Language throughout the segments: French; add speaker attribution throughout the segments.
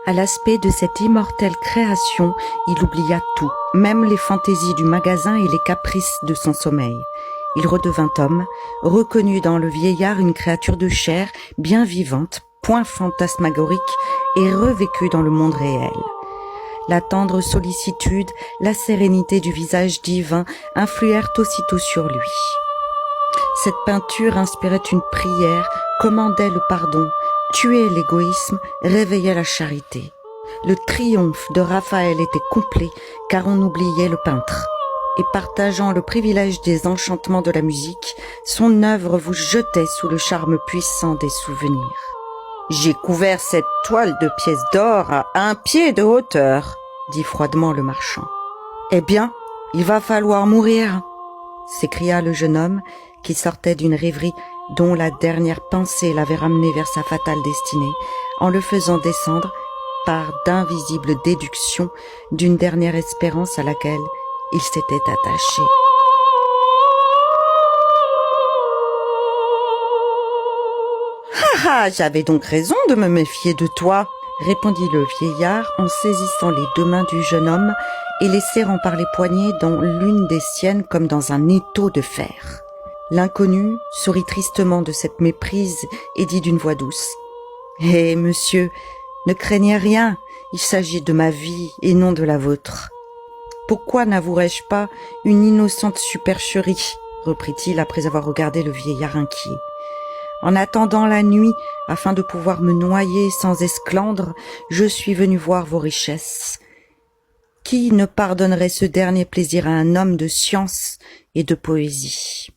Speaker 1: À l'aspect de cette immortelle création, il oublia tout, même les fantaisies du magasin et les caprices de son sommeil. Il redevint homme, reconnut dans le vieillard une créature de chair, bien vivante, point fantasmagorique, et revécut dans le monde réel. La tendre sollicitude, la sérénité du visage divin influèrent aussitôt sur lui. Cette peinture inspirait une prière, commandait le pardon, tuait l'égoïsme, réveillait la charité. Le triomphe de Raphaël était complet, car on oubliait le peintre. Et partageant le privilège des enchantements de la musique, son œuvre vous jetait sous le charme puissant des souvenirs. « J'ai couvert cette toile de pièces d'or à 1 pied de hauteur, » dit froidement le marchand. « Eh bien, il va falloir mourir !» s'écria le jeune homme, qui sortait d'une rêverie dont la dernière pensée l'avait ramené vers sa fatale destinée, en le faisant descendre, par d'invisibles déductions, d'une dernière espérance à laquelle il s'était attaché. « Ah, j'avais donc raison de me méfier de toi !» répondit le vieillard en saisissant les 2 mains du jeune homme et les serrant par les poignets dans l'une des siennes comme dans un étau de fer. L'inconnu sourit tristement de cette méprise et dit d'une voix douce : « Eh, monsieur, ne craignez rien, il s'agit de ma vie et non de la vôtre. »« Pourquoi n'avouerais-je pas une innocente supercherie ?» reprit-il après avoir regardé le vieillard inquiet. « En attendant la nuit, afin de pouvoir me noyer sans esclandre, je suis venu voir vos richesses. Qui ne pardonnerait ce dernier plaisir à un homme de science et de poésie ?»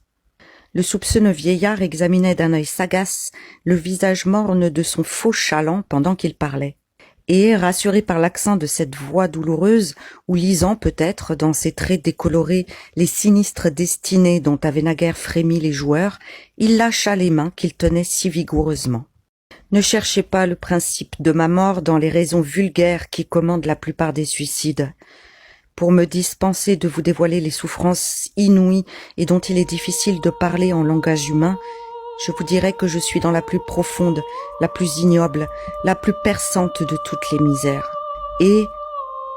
Speaker 1: Le soupçonneux vieillard examinait d'un œil sagace le visage morne de son faux chaland pendant qu'il parlait. Et, rassuré par l'accent de cette voix douloureuse, ou lisant peut-être dans ses traits décolorés les sinistres destinées dont avaient naguère frémi les joueurs, il lâcha les mains qu'il tenait si vigoureusement. « Ne cherchez pas le principe de ma mort dans les raisons vulgaires qui commandent la plupart des suicides. Pour me dispenser de vous dévoiler les souffrances inouïes et dont il est difficile de parler en langage humain, je vous dirai que je suis dans la plus profonde, la plus ignoble, la plus perçante de toutes les misères. Et,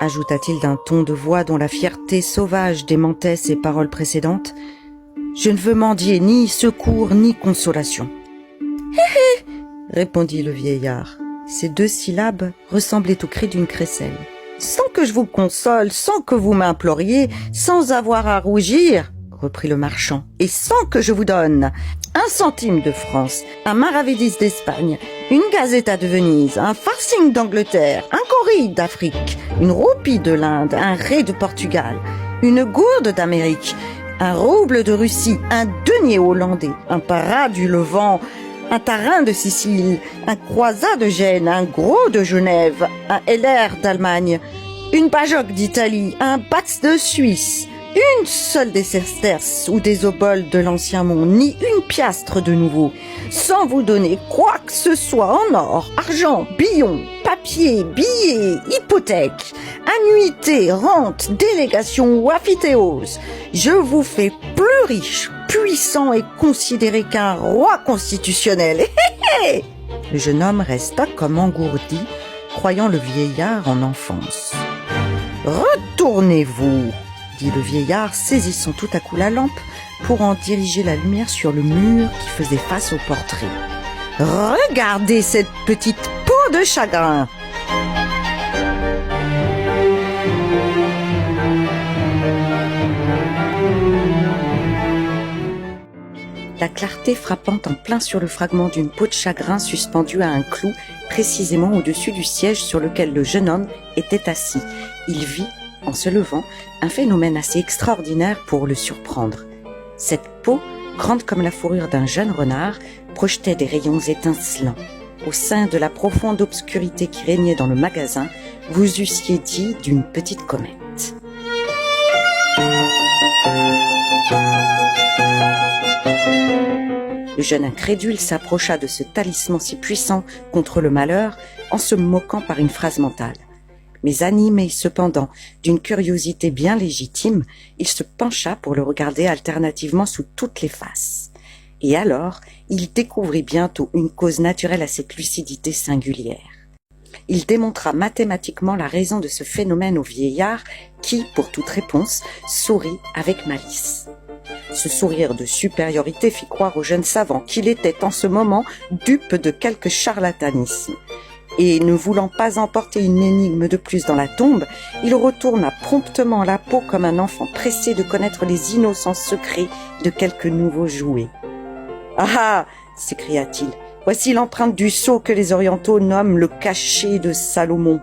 Speaker 1: ajouta-t-il d'un ton de voix dont la fierté sauvage démentait ses paroles précédentes, je ne veux mendier ni secours ni consolation. « Hé hé !» répondit le vieillard. Ces 2 syllabes ressemblaient au cri d'une crécelle. « Sans que je vous console, sans que vous m'imploriez, sans avoir à rougir, reprit le marchand, et sans que je vous donne 1 centime de France, un maravédis d'Espagne, une gazeta de Venise, un farcing d'Angleterre, un gorille d'Afrique, une roupie de l'Inde, un ré de Portugal, une gourde d'Amérique, un rouble de Russie, un denier hollandais, un para du Levant, un tarin de Sicile, un croisat de Gênes, un gros de Genève, un LR d'Allemagne, une bajoque d'Italie, un bax de Suisse, une seule des sesterces ou des oboles de l'ancien monde, ni une piastre de nouveau, sans vous donner quoi que ce soit en or, argent, billon, papier, billets, hypothèque, annuité, rente, délégation ou aphythéose. Je vous fais plus riche, puissant et considéré qu'un roi constitutionnel. Le jeune homme resta comme engourdi, croyant le vieillard en enfance. « Retournez-vous !» dit le vieillard, saisissant tout à coup la lampe pour en diriger la lumière sur le mur qui faisait face au portrait. « Regardez cette petite peau de chagrin !» La clarté frappant en plein sur le fragment d'une peau de chagrin suspendue à un clou, précisément au-dessus du siège sur lequel le jeune homme était assis. Il vit, en se levant, un phénomène assez extraordinaire pour le surprendre. Cette peau, grande comme la fourrure d'un jeune renard, projetait des rayons étincelants. Au sein de la profonde obscurité qui régnait dans le magasin, vous eussiez dit d'une petite comète. Le jeune incrédule s'approcha de ce talisman si puissant contre le malheur en se moquant par une phrase mentale. Mais animé cependant d'une curiosité bien légitime, il se pencha pour le regarder alternativement sous toutes les faces. Et alors, il découvrit bientôt une cause naturelle à cette lucidité singulière. Il démontra mathématiquement la raison de ce phénomène au vieillard qui, pour toute réponse, sourit avec malice. Ce sourire de supériorité fit croire au jeune savant qu'il était en ce moment dupe de quelque charlatanisme. Et ne voulant pas emporter une énigme de plus dans la tombe, il retourna promptement la peau comme un enfant pressé de connaître les innocents secrets de quelque nouveau jouet. « Ah ah !» s'écria-t-il. « Voici l'empreinte du sceau que les orientaux nomment le cachet de Salomon.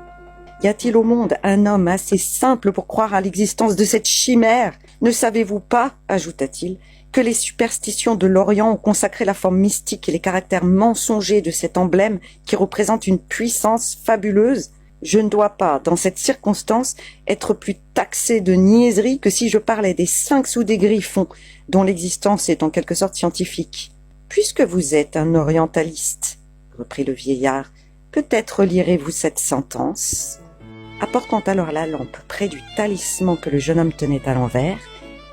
Speaker 1: Y a-t-il au monde un homme assez simple pour croire à l'existence de cette chimère ? Ne savez-vous pas, ajouta-t-il, que les superstitions de l'Orient ont consacré la forme mystique et les caractères mensongers de cet emblème qui représente une puissance fabuleuse ? Je ne dois pas, dans cette circonstance, être plus taxé de niaiserie que si je parlais des sphinx ou des griffons, dont l'existence est en quelque sorte scientifique. Puisque vous êtes un orientaliste, reprit le vieillard, peut-être lirez-vous cette sentence. Apportant alors la lampe près du talisman que le jeune homme tenait à l'envers,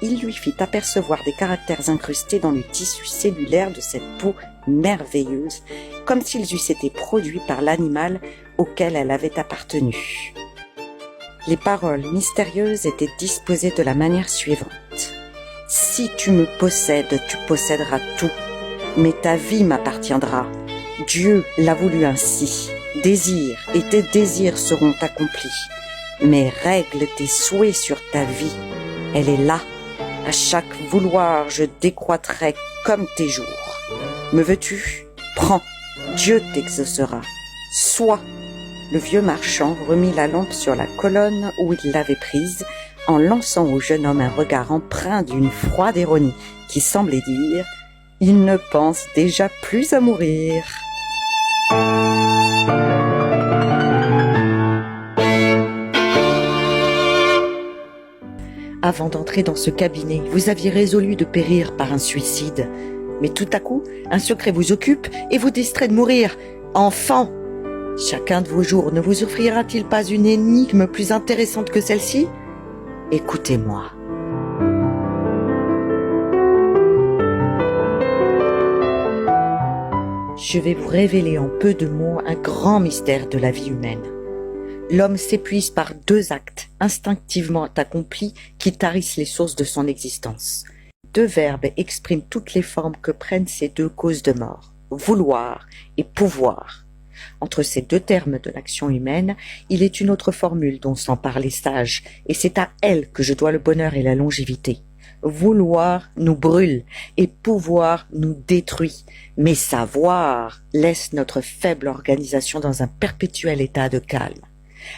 Speaker 1: il lui fit apercevoir des caractères incrustés dans le tissu cellulaire de cette peau merveilleuse, comme s'ils eussent été produits par l'animal auquel elle avait appartenu. Les paroles mystérieuses étaient disposées de la manière suivante. « Si tu me possèdes, tu posséderas tout, mais ta vie m'appartiendra. Dieu l'a voulu ainsi. Désir et tes désirs seront accomplis. Mais règle tes souhaits sur ta vie. Elle est là. À chaque vouloir, je décroîtrai comme tes jours. Me veux-tu ? Prends. Dieu t'exaucera. Sois. » Le vieux marchand remit la lampe sur la colonne où il l'avait prise, en lançant au jeune homme un regard empreint d'une froide ironie qui semblait dire « Il ne pense déjà plus à mourir. » Avant d'entrer dans ce cabinet, vous aviez résolu de périr par un suicide. Mais tout à coup, un secret vous occupe et vous distrait de mourir. Enfant! Chacun de vos jours ne vous offrira-t-il pas une énigme plus intéressante que celle-ci ? Écoutez-moi. Je vais vous révéler en peu de mots un grand mystère de la vie humaine. L'homme s'épuise par 2 actes instinctivement accomplis qui tarissent les sources de son existence. 2 verbes expriment toutes les formes que prennent ces 2 causes de mort, vouloir et pouvoir. Entre ces 2 termes de l'action humaine, il est une autre formule dont s'emparent les sages, et c'est à elle que je dois le bonheur et la longévité. Vouloir nous brûle et pouvoir nous détruit, mais savoir laisse notre faible organisation dans un perpétuel état de calme.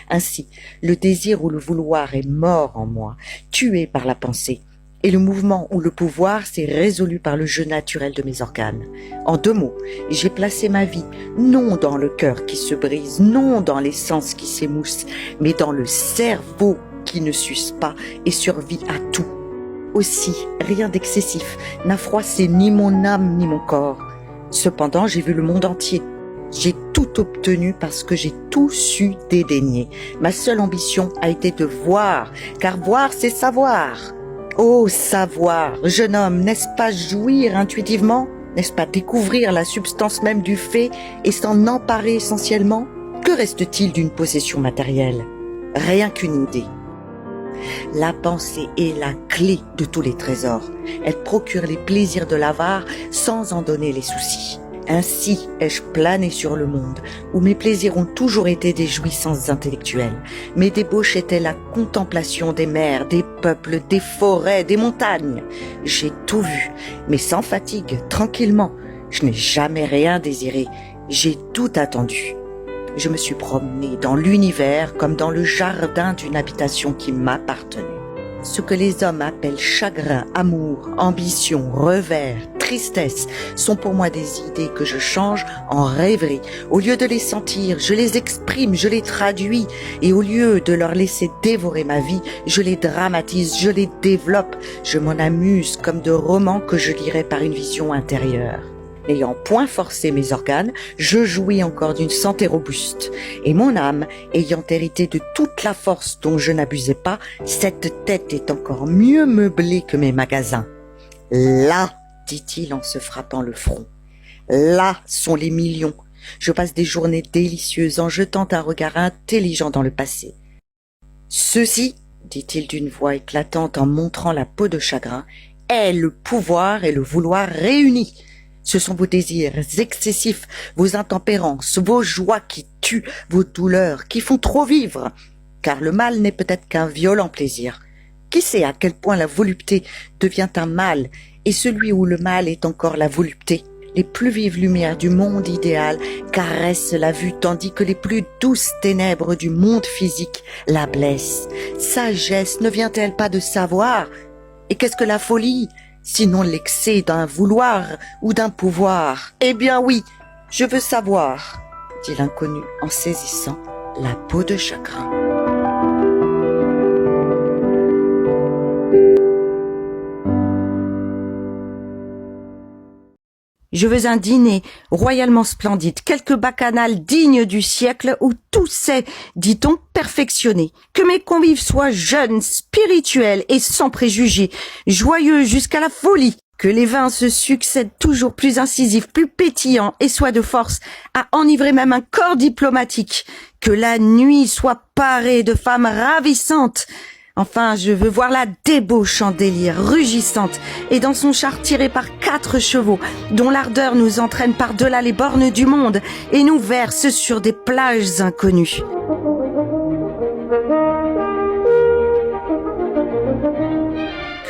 Speaker 1: Ainsi, le désir ou le vouloir est mort en moi, tué par la pensée, et le mouvement ou le pouvoir s'est résolu par le jeu naturel de mes organes. En 2 mots, j'ai placé ma vie non dans le cœur qui se brise, non dans les sens qui s'émoussent, mais dans le cerveau qui ne s'use pas et survit à tout. Aussi, rien d'excessif n'a froissé ni mon âme ni mon corps. Cependant, j'ai vu le monde entier. J'ai tout obtenu parce que j'ai tout su dédaigner. Ma seule ambition a été de voir, car voir, c'est savoir. Oh, savoir, jeune homme, n'est-ce pas jouir intuitivement ? N'est-ce pas découvrir la substance même du fait et s'en emparer essentiellement ? Que reste-t-il d'une possession matérielle ? Rien qu'une idée. La pensée est la clé de tous les trésors. Elle procure les plaisirs de l'avare sans en donner les soucis. Ainsi ai-je plané sur le monde, où mes plaisirs ont toujours été des jouissances intellectuelles. Mes débauches étaient la contemplation des mers, des peuples, des forêts, des montagnes. J'ai tout vu, mais sans fatigue, tranquillement. Je n'ai jamais rien désiré, j'ai tout attendu. Je me suis promené dans l'univers comme dans le jardin d'une habitation qui m'appartenait. Ce que les hommes appellent chagrin, amour, ambition, revers, tristesse sont pour moi des idées que je change en rêverie. Au lieu de les sentir, je les exprime, je les traduis, et au lieu de leur laisser dévorer ma vie, je les dramatise, je les développe, je m'en amuse comme de romans que je lirais par une vision intérieure. N'ayant point forcé mes organes, je jouis encore d'une santé robuste. Et mon âme, ayant hérité de toute la force dont je n'abusais pas, cette tête est encore mieux meublée que mes magasins. Là, dit-il en se frappant le front, là sont les millions. Je passe des journées délicieuses en jetant un regard intelligent dans le passé. Ceci, dit-il d'une voix éclatante en montrant la peau de chagrin, est le pouvoir et le vouloir réunis. Ce sont vos désirs excessifs, vos intempérances, vos joies qui tuent, vos douleurs qui font trop vivre. Car le mal n'est peut-être qu'un violent plaisir. Qui sait à quel point la volupté devient un mal, et celui où le mal est encore la volupté? Les plus vives lumières du monde idéal caressent la vue, tandis que les plus douces ténèbres du monde physique la blessent. Sagesse ne vient-elle pas de savoir? Et qu'est-ce que la folie, sinon l'excès d'un vouloir ou d'un pouvoir? Eh bien oui, je veux savoir, dit l'inconnu en saisissant la peau de chagrin. Je veux un dîner royalement splendide, quelques bacchanales dignes du siècle où tout s'est, dit-on, perfectionné. Que mes convives soient jeunes, spirituels et sans préjugés, joyeux jusqu'à la folie. Que les vins se succèdent toujours plus incisifs, plus pétillants et soient de force à enivrer même un corps diplomatique. Que la nuit soit parée de femmes ravissantes. Enfin, je veux voir la débauche en délire, rugissante, et dans son char tiré par 4 chevaux, dont l'ardeur nous entraîne par-delà les bornes du monde et nous verse sur des plages inconnues.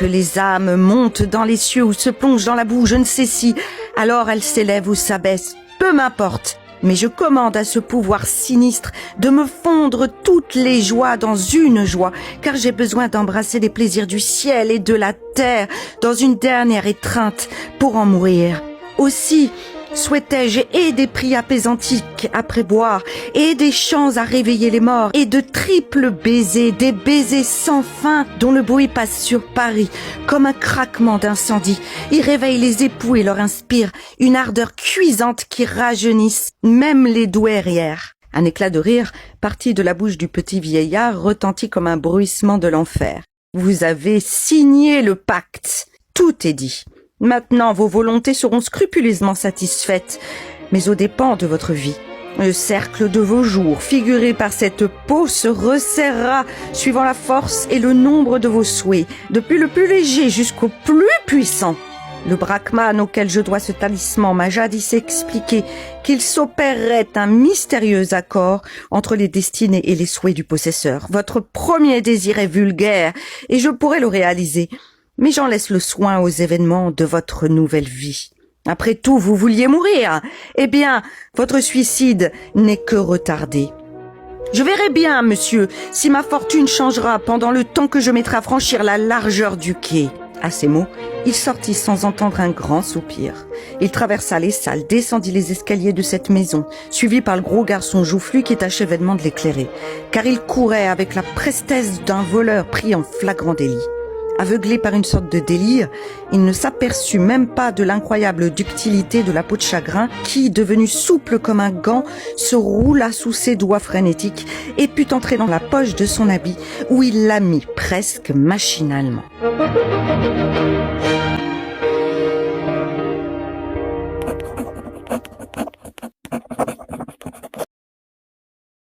Speaker 1: Que les âmes montent dans les cieux ou se plongent dans la boue, je ne sais si, alors elles s'élèvent ou s'abaissent, peu m'importe. Mais je commande à ce pouvoir sinistre de me fondre toutes les joies dans une joie, car j'ai besoin d'embrasser les plaisirs du ciel et de la terre dans une dernière étreinte pour en mourir. Aussi, souhaitais-je et des prix apaisantiques à préboire, et des chants à réveiller les morts, et de triples baisers, des baisers sans fin dont le bruit passe sur Paris comme un craquement d'incendie. Il réveille les époux et leur inspire une ardeur cuisante qui rajeunisse même les douairières. Un éclat de rire, parti de la bouche du petit vieillard, retentit comme un bruissement de l'enfer. Vous avez signé le pacte. Tout est dit. Maintenant, vos volontés seront scrupuleusement satisfaites, mais aux dépens de votre vie. Le cercle de vos jours, figuré par cette peau, se resserrera suivant la force et le nombre de vos souhaits, depuis le plus léger jusqu'au plus puissant. Le brahman auquel je dois ce talisman m'a jadis expliqué qu'il s'opérerait un mystérieux accord entre les destinées et les souhaits du possesseur. Votre premier désir est vulgaire, et je pourrais le réaliser. Mais j'en laisse le soin aux événements de votre nouvelle vie. Après tout, vous vouliez mourir. Eh bien, votre suicide n'est que retardé. Je verrai bien, monsieur, si ma fortune changera pendant le temps que je mettrai à franchir la largeur du quai. À ces mots, il sortit sans entendre un grand soupir. Il traversa les salles, descendit les escaliers de cette maison, suivi par le gros garçon joufflu qui tâchait vainement de l'éclairer, car il courait avec la prestesse d'un voleur pris en flagrant délit. Aveuglé par une sorte de délire, il ne s'aperçut même pas de l'incroyable ductilité de la peau de chagrin qui, devenue souple comme un gant, se roula sous ses doigts frénétiques et put entrer dans la poche de son habit où il la mit presque machinalement.